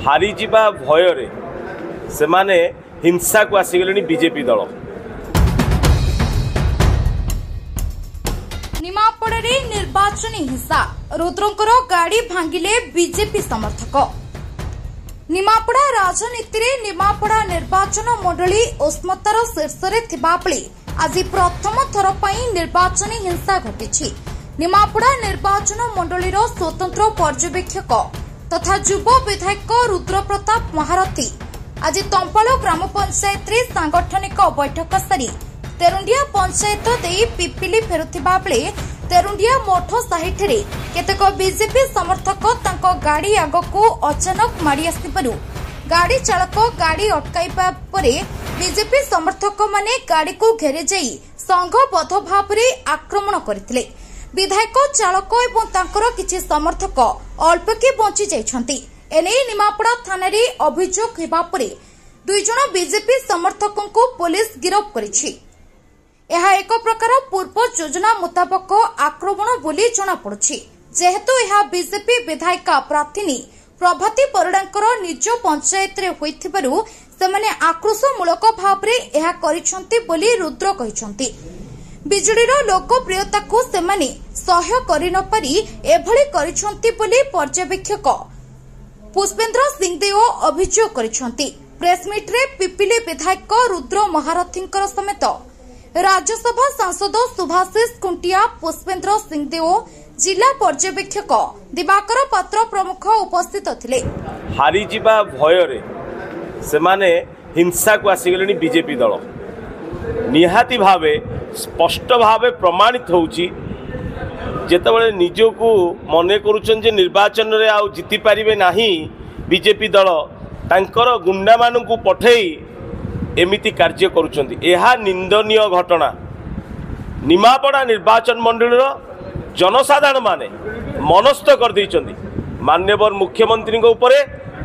हारीजिबा भय से माने हिंसा को आसीगले बीजेपी दल। निमापड़ा निर्वाचनी हिंसा, रुद्रंकर गाड़ी भांगिले बीजेपी समर्थक। निमापड़ा राजनीति रे निमापड़ा निर्वाचन मंडली उष्मतार शीर्ष रे आज प्रथम थर पई निर्वाचनी हिंसा घटी। निमापड़ा निर्वाचन मंडली स्वतंत्र पर्यवेक्षक तथा युव विधायक रुद्र प्रताप महारथी आज तंपाल ग्राम पंचायत रे सांगठनिक बैठक सारी तेरुंडिया पंचायत दे पिपिली फेरुथिबा बेले तेरुंडिया मोठ साहिठे केतेक बीजेपी समर्थक तांको गाड़ी आगको अचानक माड़ी आसिबारु गाड़ी चालक गाड़ी अटकाइबा परे बीजेपी समर्थक माने गाड़ी को घेरे जाई संघबद्ध भाव में आक्रमण करथिले। विधायक चालक एवं तांकर किछि समर्थक अल्पके बंची जाइछंती। एने निमापड़ा थाना रे अभियोग हेबा परे 2 जण बीजेपी समर्थकों को पुलिस गिरफ्त करिछि। यह एक प्रकार पूर्व योजना मुताबक आक्रमण बोली जना पड़ुछि, जेहेतु यह बीजेपी विधायिका प्रार्थी प्रभाती परिडांकर निज पंचायत रे होइथिबारु सेमाने आक्रोशमूलक भाव रे यह करिसंती बोली रुद्र कहिसंती। बिजुलीर लोकप्रियता को सेमाने सह्य करि न पारि एभली करिसंती बोली पर्यवेक्षक पुष्पेंद्र सिंहदेव अभियोग करिसंती। प्रेसमिट रे पिपिली विधायक रुद्र महारथींकर समेत राज्यसभा सांसद सुभाषिष खुंटिया, पुष्पेंद्र सिंहदेव, जिला पर्यवेक्षक दिवाकर पात्र प्रमुख उपस्थित थिले। हारीजिबा भय से माने हिंसा को आसीगले बीजेपी दल निहाती भावे स्पष्ट भावे प्रमाणित होउची। जेतेबेले निजको मने करूछन जे निर्वाचन रे आ जीति पारिबे नाही बीजेपी दल तांकर गुंडा मानकु पठेई एमिति कार्य करुछंती। एहा निंदनीय घटना। निमापड़ा निर्वाचन मंडलीर जनसाधारण माने मनस्थ कर दैछंती। माननीय मुख्यमंत्री उपरे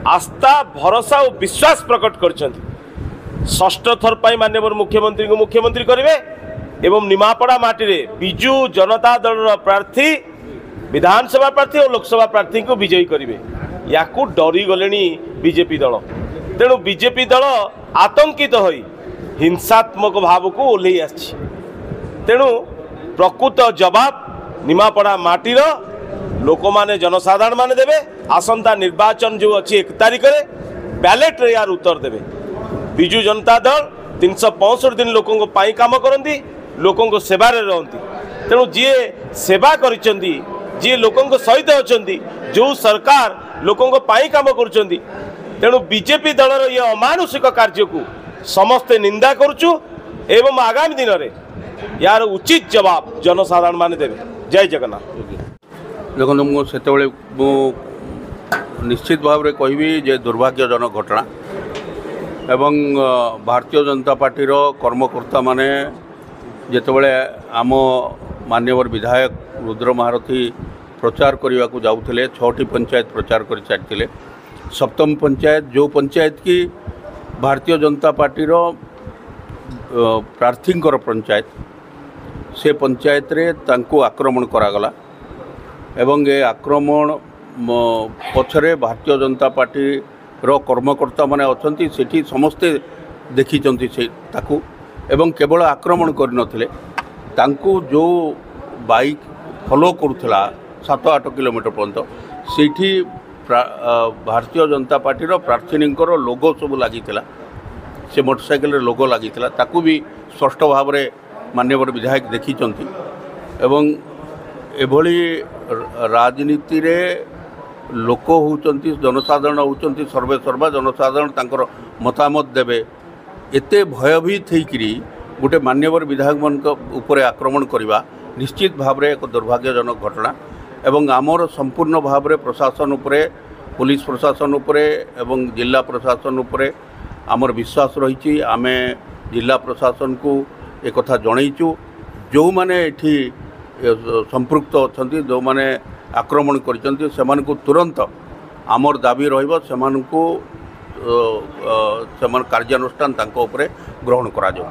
आस्था भरोसा और विश्वास प्रकट करछंती। षष्ठ थर पाई माननीय मुख्यमंत्री को मुख्यमंत्री करिवे एवं निमापड़ा माटी रे बिजू जनता दल प्रार्थी विधानसभा प्रार्थी और लोकसभा प्रार्थी को विजयी करिवे। याकू डरी गलेनी बीजेपी दल। तेणु बीजेपी दल आतंकित होई हिंसात्मक भाव को ओल्लई आछि। तेणु प्रकृत जवाब निमापड़ा माटीर लोक माने जनसाधारण माने देवे। आसंता निर्वाचन जो अच्छी 1 तारिख रे बैलेट रे यार उत्तर देवे। बिजू जनता दल 365 दिन लोकों को पाई काम करती, लोकों को सेवा रहती। तेणु जी सेवा करिसेंती, जी लोकों को सहित अछंती, जो सरकार लोकों को पाई काम करुछंती। तेणु बीजेपी दलर ये अमानुषिक कार्य को समस्ते निंदा करुचु एवं आगामी दिन में यार उचित जवाब जनसाधारण माने देवे। जय जगन्नाथ। देखो मुझे निश्चित भाव में कहबी जे दुर्भाग्यजनक घटना एवं भारतीय जनता पार्टी कर्मकर्ता माने जेतेबेले आम माननीय विधायक रुद्र महारथी प्रचार करने को जाऊले 6टी पंचायत प्रचार कर सारी। सप्तम पंचायत जो पंचायत की भारतीय जनता पार्टी प्रार्थी पंचायत से पंचायत रे तांको आक्रमण करागला एवं ये आक्रमण पछरे भारतीय जनता पार्टी कर्मकर्ता माने अछंती सेठी समस्ते देखिचंती से ताकू एवं केवल आक्रमण करनथिले तांको जो बाइक फॉलो करुथला 7-8 किलोमीटर पर्यंत सेठी भारतीय जनता पार्टी प्रार्थीनिकर लोगो सब लगी से मोटरसाइकिल लोगो लगी ताकू भी स्पष्ट भाव में माननीय विधायक देखिचंती। एवं एभली राजनीति रे लोक होउचंती जनसाधारण होउचंती सर्वे सर्वा जनसाधारण तांकर मतामत देवे। एते भयभीत होइकरी गोटे मान्यवर विधायक मान उपरे आक्रमण करवा निश्चित भाव में एक दुर्भाग्यजनक घटना। एवं आमर संपूर्ण भाव में प्रशासन उपरे पुलिस प्रशासन उपरे एवं जिला प्रशासन उपरे आमर विश्वास रही। आमे जिला प्रशासन को एक कथा जनईचु जो माने एठी संपृक्त अच्छा जो माने आक्रमण करछंती सेमानकु तुरंत आमर दाबी रहिबो सेमानकु कार्यानुष्ठान तांको उपरे ग्रहण करा जाऊ।